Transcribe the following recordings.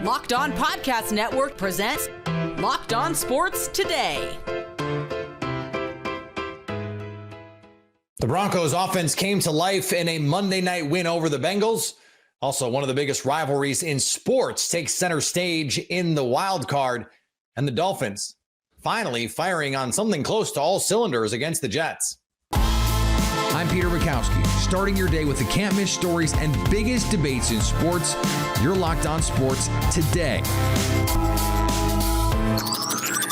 Locked On Podcast Network presents Locked On Sports Today. The Broncos offense came to life in a Monday night win over the Bengals. Also, one of the biggest rivalries in sports takes center stage in the wild card, and the Dolphins finally firing on something close to all cylinders against the Jets. I'm Peter Bukowski, starting your day with the can't-miss stories and biggest debates in sports. You're Locked On Sports Today.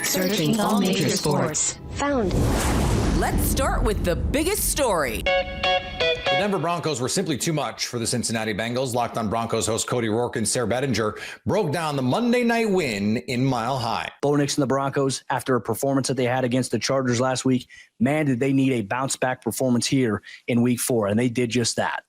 Searching all major sports. Found. Let's start with the biggest story. The Denver Broncos were simply too much for the Cincinnati Bengals. Locked On Broncos host Cody Rourke and Sarah Bettinger broke down the Monday night win in Mile High. Bo Nix and the Broncos, after a performance that they had against the Chargers last week, man, did they need a bounce-back performance here in Week 4, and they did just that.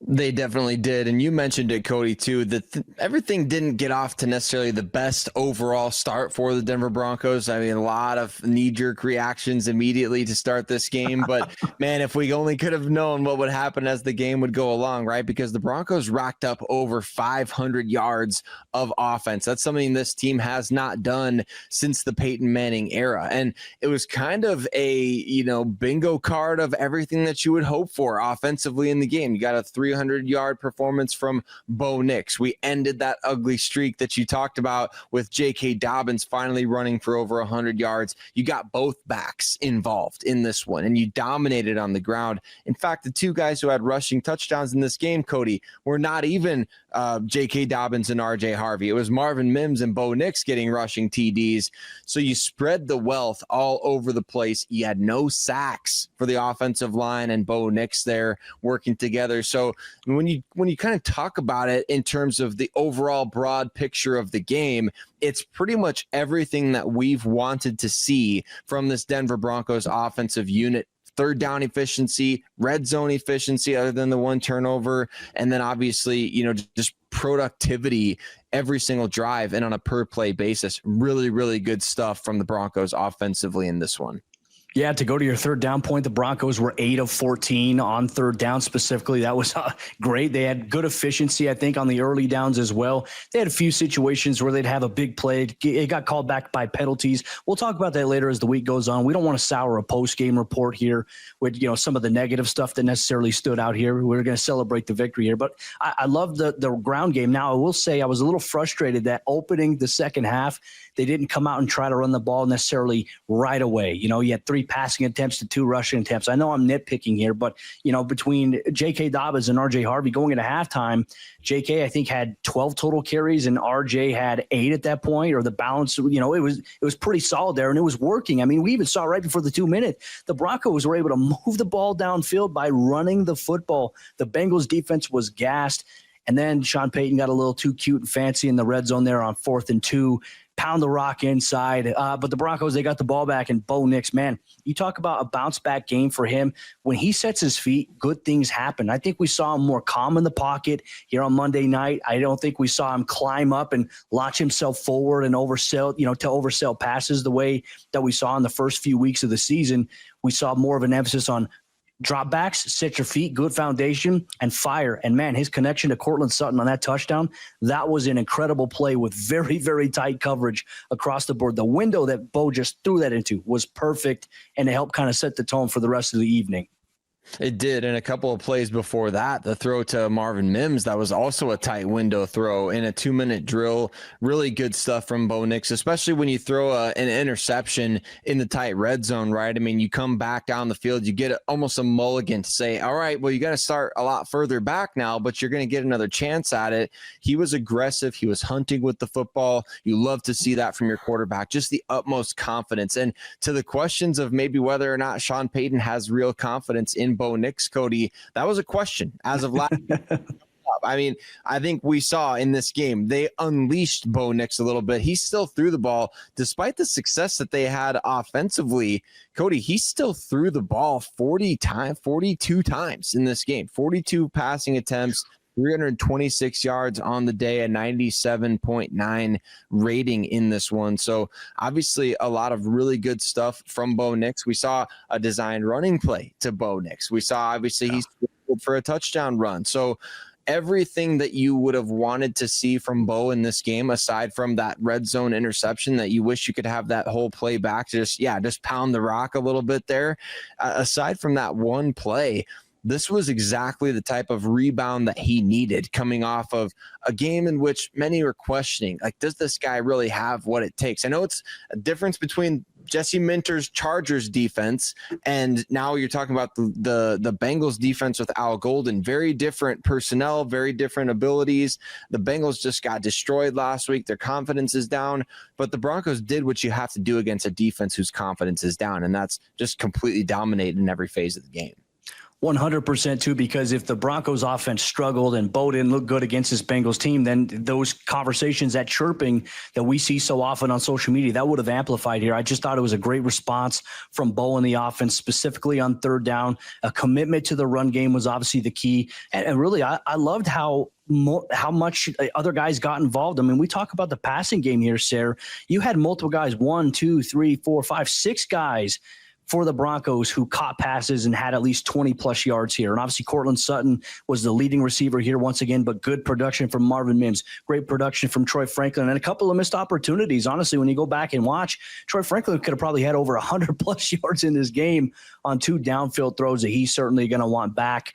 They definitely did. And you mentioned it, Cody, too, that everything didn't get off to necessarily the best overall start for the Denver Broncos. I mean, a lot of knee-jerk reactions immediately to start this game. But, man, if we only could have known what would happen as the game would go along, right? Because the Broncos racked up over 500 yards of offense. That's something this team has not done since the Peyton Manning era. And it was kind of a, bingo card of everything that you would hope for offensively in the game. You got a 300-yard performance from Bo Nix. We ended that ugly streak that you talked about with J.K. Dobbins finally running for over 100 yards. You got both backs involved in this one, and you dominated on the ground. In fact, the two guys who had rushing touchdowns in this game, Cody, were not even J.K. Dobbins and R.J. Harvey. It was Marvin Mims and Bo Nix getting rushing TDs. So you spread the wealth all over the place. You had no sacks for the offensive line and Bo Nix there working together. So when you kind of talk about it in terms of the overall broad picture of the game, it's pretty much everything that we've wanted to see from this Denver Broncos offensive unit. Third down efficiency, red zone efficiency, other than the one turnover, and then obviously, just productivity every single drive and on a per play basis. Really, really good stuff from the Broncos offensively in this one. Yeah, to go to your third down point, the Broncos were 8 of 14 on third down specifically. That was great. They had good efficiency, I think, on the early downs as well. They had a few situations where they'd have a big play. It got called back by penalties. We'll talk about that later as the week goes on. We don't want to sour a post-game report here with some of the negative stuff that necessarily stood out here. We're going to celebrate the victory here. But I love the ground game. Now, I will say I was a little frustrated that opening the second half, they didn't come out and try to run the ball necessarily right away. You had 3 passing attempts to 2 rushing attempts. I know I'm nitpicking here, but, between J.K. Dobbins and R.J. Harvey going into halftime, J.K. I think had 12 total carries and R.J. had 8 at that point, or the balance, it was pretty solid there and it was working. I mean, we even saw right before the 2-minute, the Broncos were able to move the ball downfield by running the football. The Bengals defense was gassed. And then Sean Payton got a little too cute and fancy in the red zone there on 4th and 2. Pound the rock inside. But the Broncos, they got the ball back, and Bo Nix, man, you talk about a bounce-back game for him. When he sets his feet, good things happen. I think we saw him more calm in the pocket here on Monday night. I don't think we saw him climb up and launch himself forward and oversell, to oversell passes the way that we saw in the first few weeks of the season. We saw more of an emphasis on drop backs, set your feet, good foundation, and fire. And, man, his connection to Cortland Sutton on that touchdown, that was an incredible play with very, very tight coverage across the board. The window that Bo just threw that into was perfect, and it helped kind of set the tone for the rest of the evening. It did. And a couple of plays before that, the throw to Marvin Mims, that was also a tight window throw in a 2-minute drill. Really good stuff from Bo Nix, especially when you throw an interception in the tight red zone, right? I mean, you come back down the field, you get almost a mulligan to say, all right, well, you got to start a lot further back now, but you're going to get another chance at it. He was aggressive. He was hunting with the football. You love to see that from your quarterback, just the utmost confidence. And to the questions of maybe whether or not Sean Payton has real confidence in Bo Nix, Cody, that was a question as of last. I mean, I think we saw in this game, they unleashed Bo Nix a little bit. He still threw the ball. Despite the success that they had offensively, Cody, he still threw the ball 42 times in this game, 42 passing attempts, 326 yards on the day, a 97.9 rating in this one. So obviously a lot of really good stuff from Bo Nix. We saw a designed running play to Bo Nix. We saw obviously he's for a touchdown run. So everything that you would have wanted to see from Bo in this game, aside from that red zone interception that you wish you could have that whole play back to just pound the rock a little bit there. Aside from that one play, this was exactly the type of rebound that he needed, coming off of a game in which many were questioning, like, does this guy really have what it takes? I know it's a difference between Jesse Minter's Chargers defense and now you're talking about the Bengals defense with Al Golden. Very different personnel, very different abilities. The Bengals just got destroyed last week. Their confidence is down, but the Broncos did what you have to do against a defense whose confidence is down, and that's just completely dominate in every phase of the game. 100% too, because if the Broncos offense struggled and Bo didn't look good against this Bengals team, then those conversations, that chirping that we see so often on social media, that would have amplified here. I just thought it was a great response from Bo in the offense, specifically on third down. A commitment to the run game was obviously the key. And really, I loved how much other guys got involved. I mean, we talk about the passing game here, Sarah. You had multiple guys, 1, 2, 3, 4, 5, 6 guys for the Broncos who caught passes and had at least 20-plus yards here. And obviously, Cortland Sutton was the leading receiver here once again, but good production from Marvin Mims, great production from Troy Franklin, and a couple of missed opportunities. Honestly, when you go back and watch, Troy Franklin could have probably had over 100-plus yards in this game on 2 downfield throws that he's certainly going to want back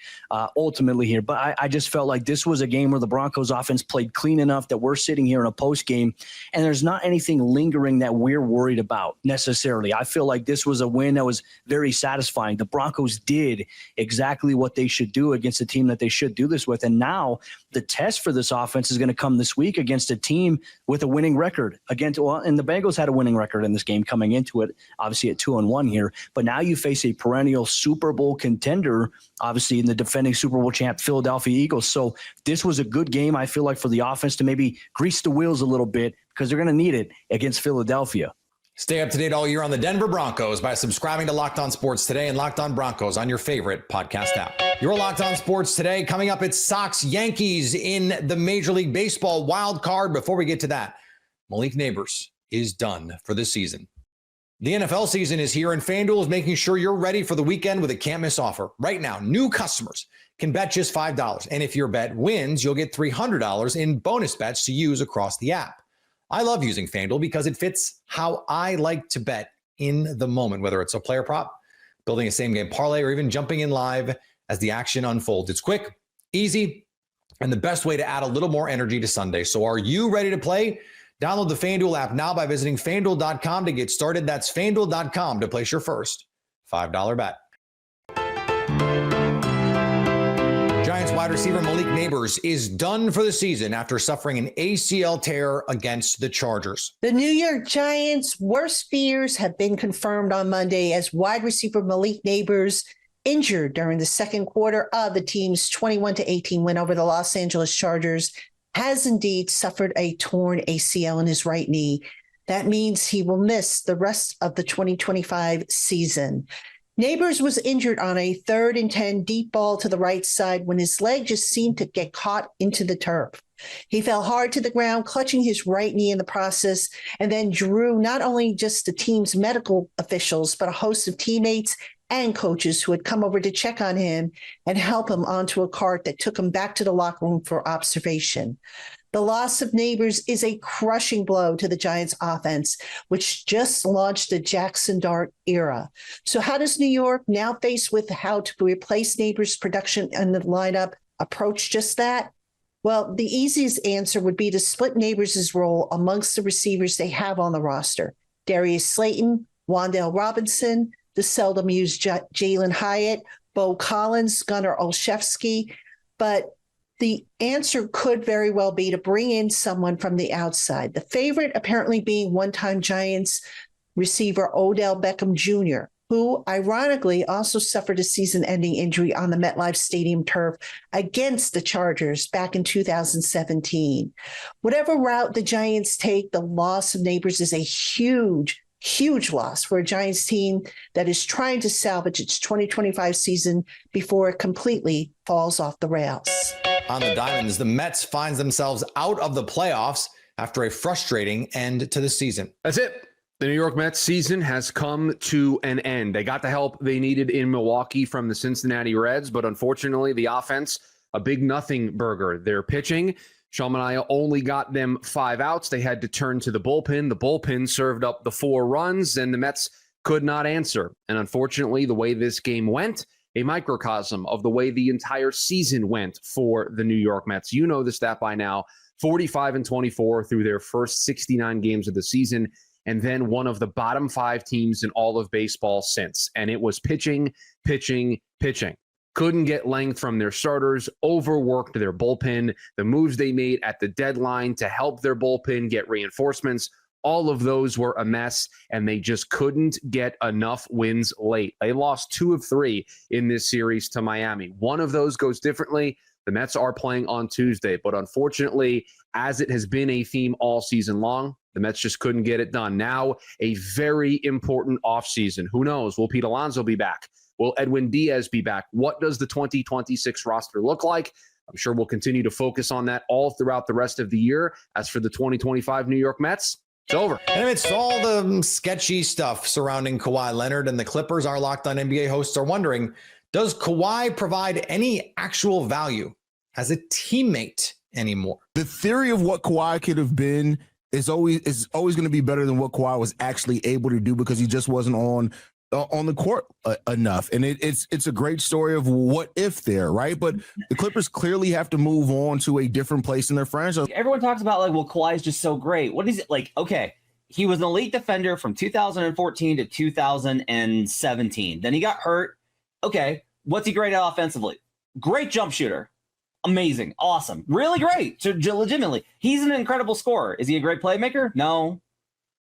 ultimately here. But I just felt like this was a game where the Broncos offense played clean enough that we're sitting here in a post game, and there's not anything lingering that we're worried about necessarily. I feel like this was a win that was very satisfying. The Broncos did exactly what they should do against a team that they should do this with. And now the test for this offense is going to come this week against a team with a winning record. And the Bengals had a winning record in this game coming into it, obviously at 2-1 here. But now you face a perennial Super Bowl contender, obviously in the defending Super Bowl champ Philadelphia Eagles. So this was a good game, I feel like, for the offense to maybe grease the wheels a little bit, because they're going to need it against Philadelphia. Stay up to date all year on the Denver Broncos by subscribing to Locked On Sports Today and Locked On Broncos on your favorite podcast app. You're Locked On Sports Today. Coming up, it's Sox-Yankees in the Major League Baseball wild card. Before we get to that, Malik Neighbors is done for the season. The NFL season is here, and FanDuel is making sure you're ready for the weekend with a can't-miss offer. Right now, new customers can bet just $5, and if your bet wins, you'll get $300 in bonus bets to use across the app. I love using FanDuel because it fits how I like to bet in the moment, whether it's a player prop, building a same-game parlay, or even jumping in live as the action unfolds. It's quick, easy, and the best way to add a little more energy to Sunday. So are you ready to play? Download the FanDuel app now by visiting FanDuel.com to get started. That's FanDuel.com to place your first $5 bet. Giants wide receiver Malik Neighbors is done for the season after suffering an ACL tear against the Chargers. The New York Giants' worst fears have been confirmed on Monday as wide receiver Malik Neighbors, injured during the second quarter of the team's 21-18 win over the Los Angeles Chargers, has indeed suffered a torn ACL in his right knee. That means he will miss the rest of the 2025 season. Neighbors was injured on a 3rd and 10 deep ball to the right side when his leg just seemed to get caught into the turf. He fell hard to the ground, clutching his right knee in the process, and then drew not only just the team's medical officials, but a host of teammates and coaches who had come over to check on him and help him onto a cart that took him back to the locker room for observation. The loss of Neighbors is a crushing blow to the Giants offense, which just launched the Jackson Dart era. So how does New York, now faced with how to replace Neighbors' production in the lineup, approach just that? Well, the easiest answer would be to split Neighbors' role amongst the receivers they have on the roster. Darius Slayton, Wan'Dale Robinson, the seldom used Jalen Hyatt, Bo Collins, Gunnar Olszewski, but the answer could very well be to bring in someone from the outside. The favorite apparently being one-time Giants receiver Odell Beckham Jr., who ironically also suffered a season-ending injury on the MetLife Stadium turf against the Chargers back in 2017. Whatever route the Giants take, the loss of Neighbors is a huge loss for a Giants team that is trying to salvage its 2025 season before it completely falls off the rails. On the Diamonds, the Mets finds themselves out of the playoffs after a frustrating end to the season. That's it. The New York Mets season has come to an end. They got the help they needed in Milwaukee from the Cincinnati Reds, but unfortunately the offense a big nothing burger. Their pitching, Sean Manaea only got them 5 outs. They had to turn to the bullpen. The bullpen served up the 4 runs, and the Mets could not answer. And unfortunately, the way this game went, a microcosm of the way the entire season went for the New York Mets. You know the stat by now, 45-24 through their first 69 games of the season, and then one of the bottom 5 teams in all of baseball since. And it was pitching. Couldn't get length from their starters, overworked their bullpen. The moves they made at the deadline to help their bullpen get reinforcements, all of those were a mess, and they just couldn't get enough wins late. They lost 2 of 3 in this series to Miami. One of those goes differently. The Mets are playing on Tuesday, but unfortunately, as it has been a theme all season long, the Mets just couldn't get it done. Now, a very important offseason. Who knows? Will Pete Alonso be back? Will Edwin Diaz be back? What does the 2026 roster look like? I'm sure we'll continue to focus on that all throughout the rest of the year. As for the 2025 New York Mets, it's over. And amidst all the sketchy stuff surrounding Kawhi Leonard and the Clippers, our Locked On NBA hosts are wondering, does Kawhi provide any actual value as a teammate anymore? The theory of what Kawhi could have been is always going to be better than what Kawhi was actually able to do, because he just wasn't on the court enough. And it's a great story of what if there, right? But the Clippers clearly have to move on to a different place in their franchise. Everyone talks about like, well, Kawhi is just so great. What is it like? Okay, he was an elite defender from 2014 to 2017. Then he got hurt. Okay, what's he great at offensively? Great jump shooter. Amazing. Awesome. Really great. So legitimately, he's an incredible scorer. Is he a great playmaker? No.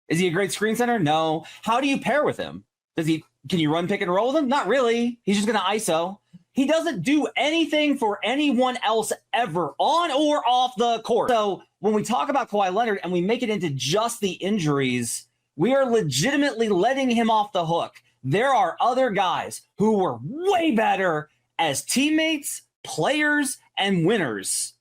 Is he a great screen center? No. How do you pair with him? Can you run pick and roll with him? Not really. He's just going to ISO. He doesn't do anything for anyone else ever on or off the court. So when we talk about Kawhi Leonard and we make it into just the injuries, we are legitimately letting him off the hook. There are other guys who were way better as teammates, players, and winners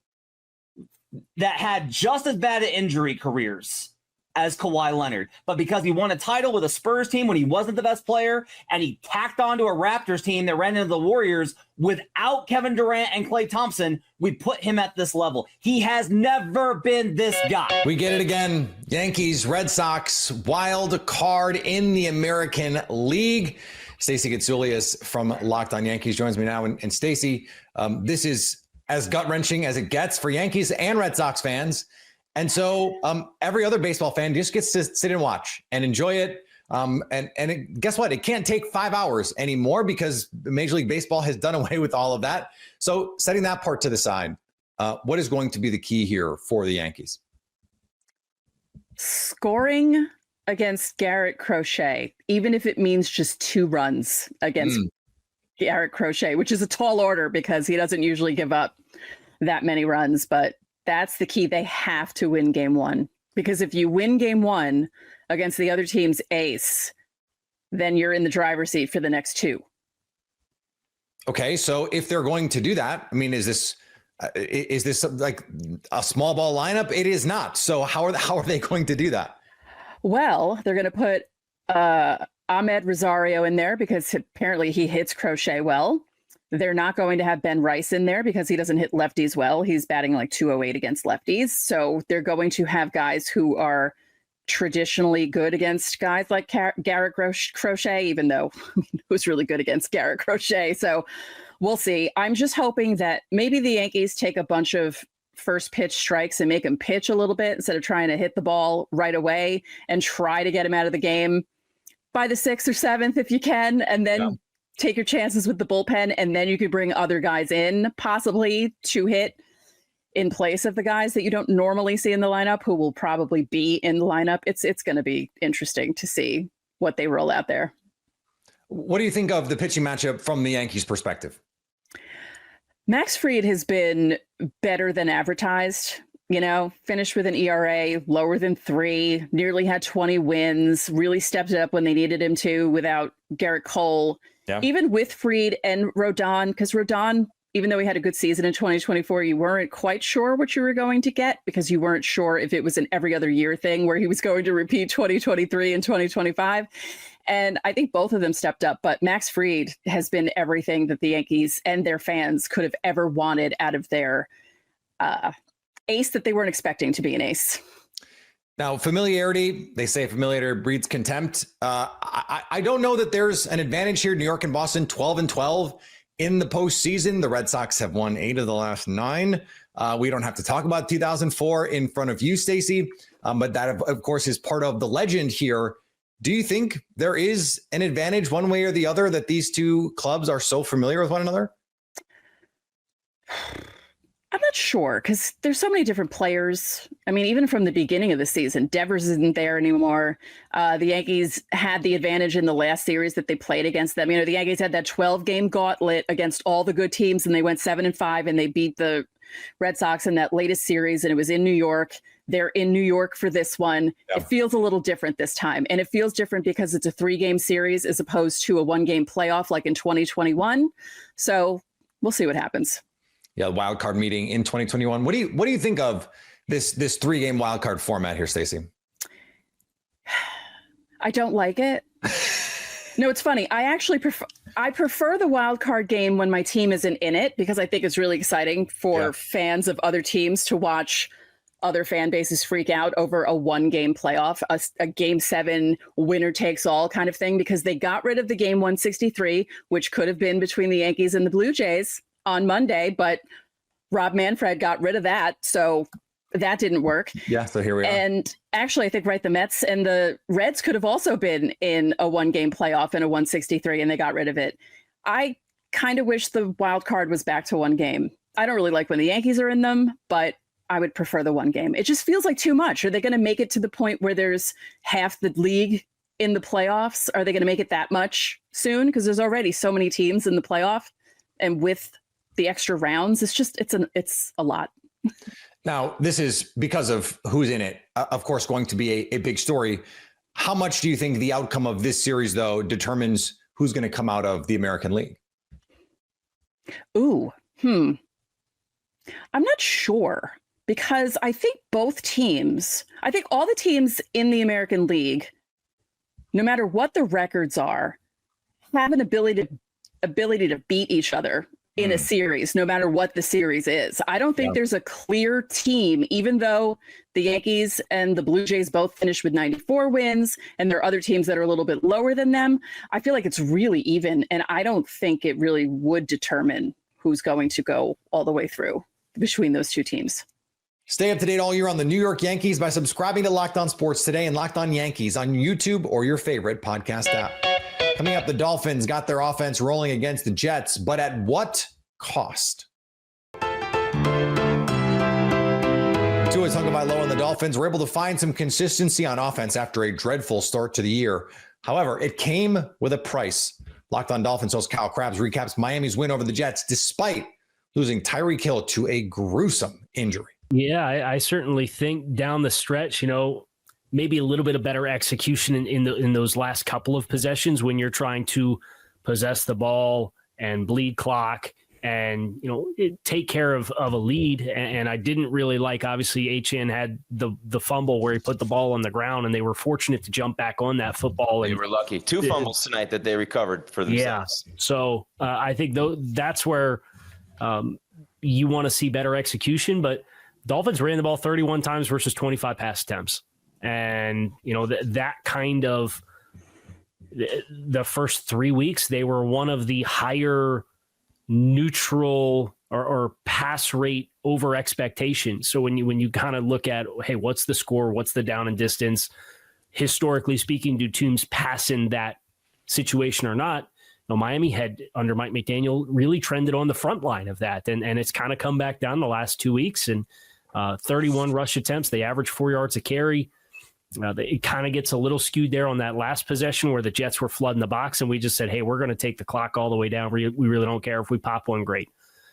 that had just as bad injury careers as Kawhi Leonard. But because he won a title with a Spurs team when he wasn't the best player, and he tacked on to a Raptors team that ran into the Warriors without Kevin Durant and Klay Thompson, we put him at this level. He has never been this guy. We get it again. Yankees, Red Sox, wild card in the American League. Stacey Getsoulias from Locked On Yankees joins me now. And Stacey, this is as gut-wrenching as it gets for Yankees and Red Sox fans. And so every other baseball fan just gets to sit and watch and enjoy it. Guess what? It can't take 5 hours anymore because Major League Baseball has done away with all of that. So setting that part to the side, what is going to be the key here for the Yankees? Scoring against Garrett Crochet, even if it means just 2 runs against Garrett Crochet, which is a tall order because he doesn't usually give up that many runs, but that's the key. They have to win game 1, because if you win game 1 against the other team's ace, then you're in the driver's seat for the next 2. Okay, so if they're going to do that, I mean, is this like a small ball lineup? It is not. So how are they going to do that? Well, they're going to put Ahmed Rosario in there because apparently he hits Crochet well. They're not going to have Ben Rice in there because he doesn't hit lefties well. He's batting like 208 against lefties. So they're going to have guys who are traditionally good against guys like Garrett Crochet, even though he was really good against Garrett Crochet. So we'll see. I'm just hoping that maybe the Yankees take a bunch of first pitch strikes and make him pitch a little bit instead of trying to hit the ball right away, and try to get him out of the game by the 6th or 7th if you can. And then take your chances with the bullpen, and then you could bring other guys in possibly to hit in place of the guys that you don't normally see in the lineup, who will probably be in the lineup. It's going to be interesting to see what they roll out there. What do you think of the pitching matchup from the Yankees' perspective? Max Fried has been better than advertised. Finished with an ERA lower than 3, nearly had 20 wins, really stepped it up when they needed him to without Garrett Cole. Yeah. Even with Fried and Rodon, because Rodon, even though he had a good season in 2024, you weren't quite sure what you were going to get because you weren't sure if it was an every other year thing where he was going to repeat 2023 and 2025. And I think both of them stepped up, but Max Fried has been everything that the Yankees and their fans could have ever wanted out of their ace that they weren't expecting to be an ace. Now, familiarity, they say familiarity breeds contempt. I don't know that there's an advantage here. New York and Boston, 12-12 in the postseason. The Red Sox have won 8 of the last 9. We don't have to talk about 2004 in front of you, Stacey, but that, of course, is part of the legend here. Do you think there is an advantage one way or the other that these two clubs are so familiar with one another? I'm not sure because there's so many different players. I mean, even from the beginning of the season, Devers isn't there anymore. The Yankees had the advantage in the last series that they played against them. You know, the Yankees had that 12-game gauntlet against all the good teams, and they went 7-5, and they beat the Red Sox in that latest series, and it was in New York. They're in New York for this one. Yeah. It feels a little different this time, and it feels different because it's a 3-game series as opposed to a 1-game playoff like in 2021. So we'll see what happens. Yeah, wild card meeting in 2021. What do you think of this 3-game wild card format here, Stacey? I don't like it. No, it's funny. I prefer the wild card game when my team isn't in it because I think it's really exciting for fans of other teams to watch other fan bases freak out over a 1-game playoff, a game 7 winner takes all kind of thing, because they got rid of the game 163, which could have been between the Yankees and the Blue Jays on Monday, but Rob Manfred got rid of that. So that didn't work. Yeah, so here we are. And actually, I think, the Mets and the Reds could have also been in a 1-game playoff in a 163, and they got rid of it. I kind of wish the wild card was back to 1 game. I don't really like when the Yankees are in them, but I would prefer the 1 game. It just feels like too much. Are they going to make it to the point where there's half the league in the playoffs? Are they going to make it that much soon? Because there's already so many teams in the playoff, and with the extra rounds, it's a lot. Now, this is because of who's in it, of course, going to be a big story. How much do you think the outcome of this series, though, determines who's going to come out of the American League? I'm not sure, because I think all the teams in the American League, no matter what the records are, have an ability to beat each other in a series, no matter what the series is. I don't think there's a clear team, even though the Yankees and the Blue Jays both finished with 94 wins, and there are other teams that are a little bit lower than them. I feel like it's really even, and I don't think it really would determine who's going to go all the way through between those two teams. Stay up to date all year on the New York Yankees by subscribing to Locked On Sports Today and Locked On Yankees on YouTube or your favorite podcast app. Coming up, the Dolphins got their offense rolling against the Jets, but at what cost? Tua Tagovailoa and the Dolphins were able to find some consistency on offense after a dreadful start to the year. However, it came with a price. Locked On Dolphins host Kyle Krabs recaps Miami's win over the Jets despite losing Tyreek Hill to a gruesome injury. Yeah, I certainly think down the stretch, maybe a little bit of better execution in those last couple of possessions when you're trying to possess the ball and bleed clock and, take care of a lead. And I didn't really like, obviously, Achane had the fumble where he put the ball on the ground, and they were fortunate to jump back on that football. They were lucky. 2 fumbles tonight that they recovered for themselves. Yeah. So I think that's where you want to see better execution. But Dolphins ran the ball 31 times versus 25 pass attempts. And, that kind of the first 3 weeks, they were one of the higher neutral or pass rate over expectations. So when you kind of look at, hey, what's the score? What's the down and distance? Historically speaking, do teams pass in that situation or not? Miami had, under Mike McDaniel, really trended on the front line of that. And it's kind of come back down the last 2 weeks. And 31 rush attempts, they average 4 yards a carry. It kind of gets a little skewed there on that last possession where the Jets were flooding the box, and we just said, hey, we're going to take the clock all the way down. We really don't care if we pop one, great.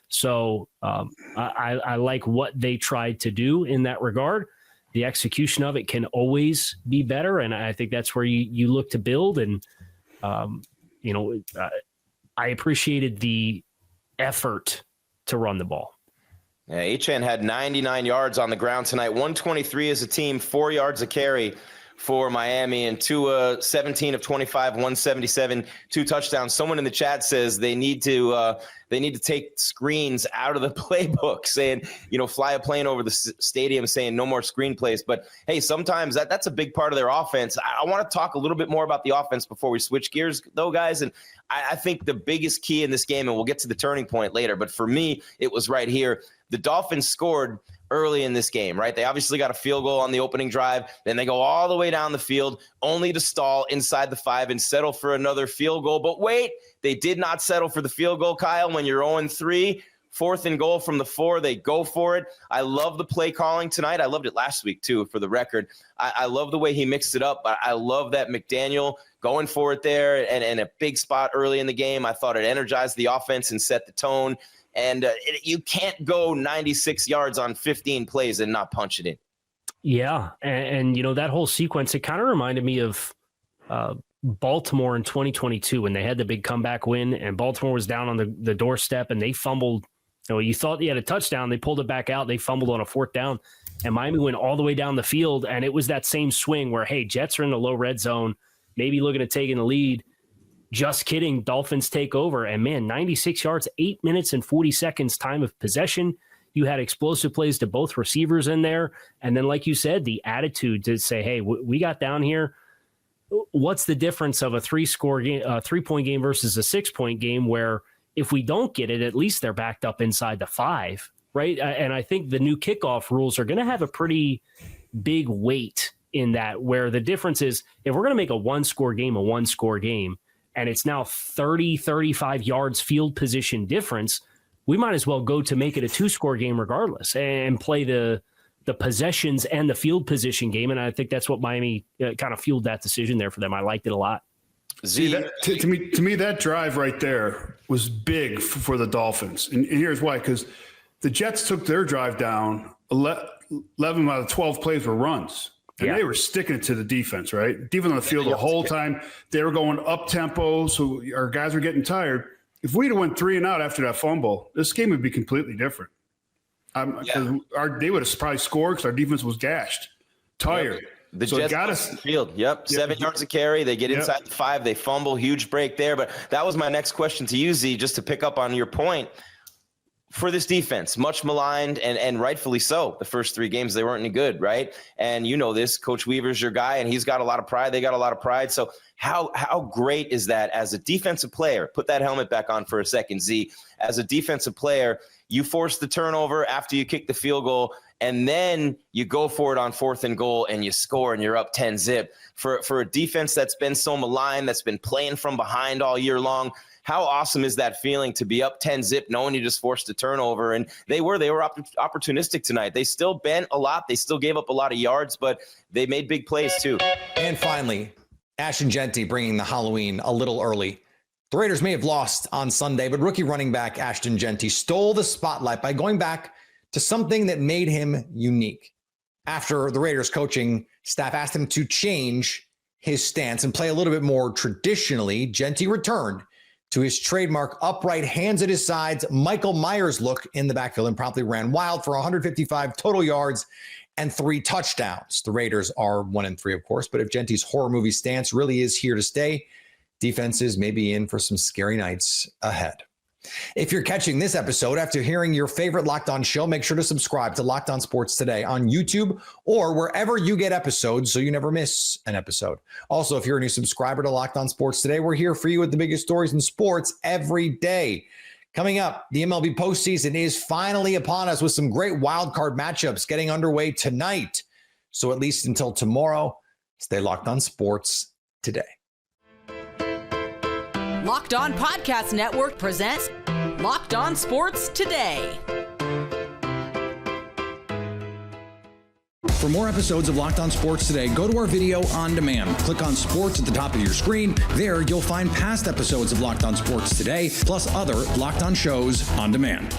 So I like what they tried to do in that regard. The execution of it can always be better, and I think that's where you look to build. And, I appreciated the effort to run the ball. Yeah, Achane had 99 yards on the ground tonight, 123 as a team, 4 yards a carry for Miami, and Tua 17 of 25, 177, 2 touchdowns. Someone in the chat says they need to take screens out of the playbook, saying, fly a plane over the stadium, saying no more screen plays. But hey, sometimes that's a big part of their offense. I want to talk a little bit more about the offense before we switch gears, though, guys. And I think the biggest key in this game, and we'll get to the turning point later, but for me, it was right here. The Dolphins scored early in this game, right? They obviously got a field goal on the opening drive. Then they go all the way down the field, only to stall inside the 5 and settle for another field goal. But wait, they did not settle for the field goal, Kyle. When you're 0-3, 4th and goal from the 4, they go for it. I love the play calling tonight. I loved it last week, too, for the record. I love the way he mixed it up. I love that McDaniel going for it there and a big spot early in the game. I thought it energized the offense and set the tone. And you can't go 96 yards on 15 plays and not punch it in. Yeah. And that whole sequence, it kind of reminded me of Baltimore in 2022 when they had the big comeback win and Baltimore was down on the doorstep and they fumbled. You thought you had a touchdown. They pulled it back out. They fumbled on a 4th down and Miami went all the way down the field. And it was that same swing where, hey, Jets are in the low red zone, maybe looking at taking the lead. Just kidding. Dolphins take over. And man, 96 yards, 8 minutes and 40 seconds time of possession. You had explosive plays to both receivers in there. And then, like you said, the attitude to say, hey, we got down here. What's the difference of a 3-point game versus a 6-point game where if we don't get it, at least they're backed up inside the 5, right? And I think the new kickoff rules are going to have a pretty big weight in that, where the difference is if we're going to make a one-score game, and it's now 30, 35 yards field position difference, we might as well go to make it a 2-score game regardless and play the possessions and the field position game. And I think that's what Miami kind of fueled that decision there for them. I liked it a lot. See, to me, that drive right there was big for the Dolphins. And here's why, because the Jets took their drive down, 11 out of 12 plays were runs. And they were sticking it to the defense, right? Defense on the field the whole time. They were going up tempo, so our guys were getting tired. If we'd have went 3 and out after that fumble, this game would be completely different. They would have probably scored because our defense was gashed, tired. The Jets got us the field. 7 yards of carry. They get inside the 5. They fumble. Huge break there. But that was my next question to you, Z, just to pick up on your point. For this defense, much maligned and rightfully so. The first 3 games, they weren't any good, right? And you know this, Coach Weaver's your guy, and he's got a lot of pride. They got a lot of pride. So how great is that as a defensive player? Put that helmet back on for a second, Z. As a defensive player, you force the turnover after you kick the field goal, and then you go for it on 4th and goal, and you score, and you're up 10-0. For a defense that's been so maligned, that's been playing from behind all year long, how awesome is that feeling to be up 10-0, knowing you just forced a turnover? And they were opportunistic tonight. They still bent a lot. They still gave up a lot of yards, but they made big plays too. And finally, Ashton Jeanty bringing the Halloween a little early. The Raiders may have lost on Sunday, but rookie running back Ashton Jeanty stole the spotlight by going back to something that made him unique. After the Raiders coaching staff asked him to change his stance and play a little bit more traditionally, Jeanty returned to his trademark upright, hands at his sides, Michael Myers look in the backfield and promptly ran wild for 155 total yards and 3 touchdowns. The Raiders are 1-3, of course, but if Jeanty's horror movie stance really is here to stay, defenses may be in for some scary nights ahead. If you're catching this episode after hearing your favorite Locked On show, make sure to subscribe to Locked On Sports Today on YouTube or wherever you get episodes so you never miss an episode. Also, if you're a new subscriber to Locked On Sports Today, we're here for you with the biggest stories in sports every day. Coming up, the MLB postseason is finally upon us with some great wild card matchups getting underway tonight. So at least until tomorrow, stay locked on sports today. Locked On Podcast Network presents Locked On Sports Today. For more episodes of Locked On Sports Today, go to our video on demand. Click on Sports at the top of your screen. There, you'll find past episodes of Locked On Sports Today, plus other Locked On shows on demand.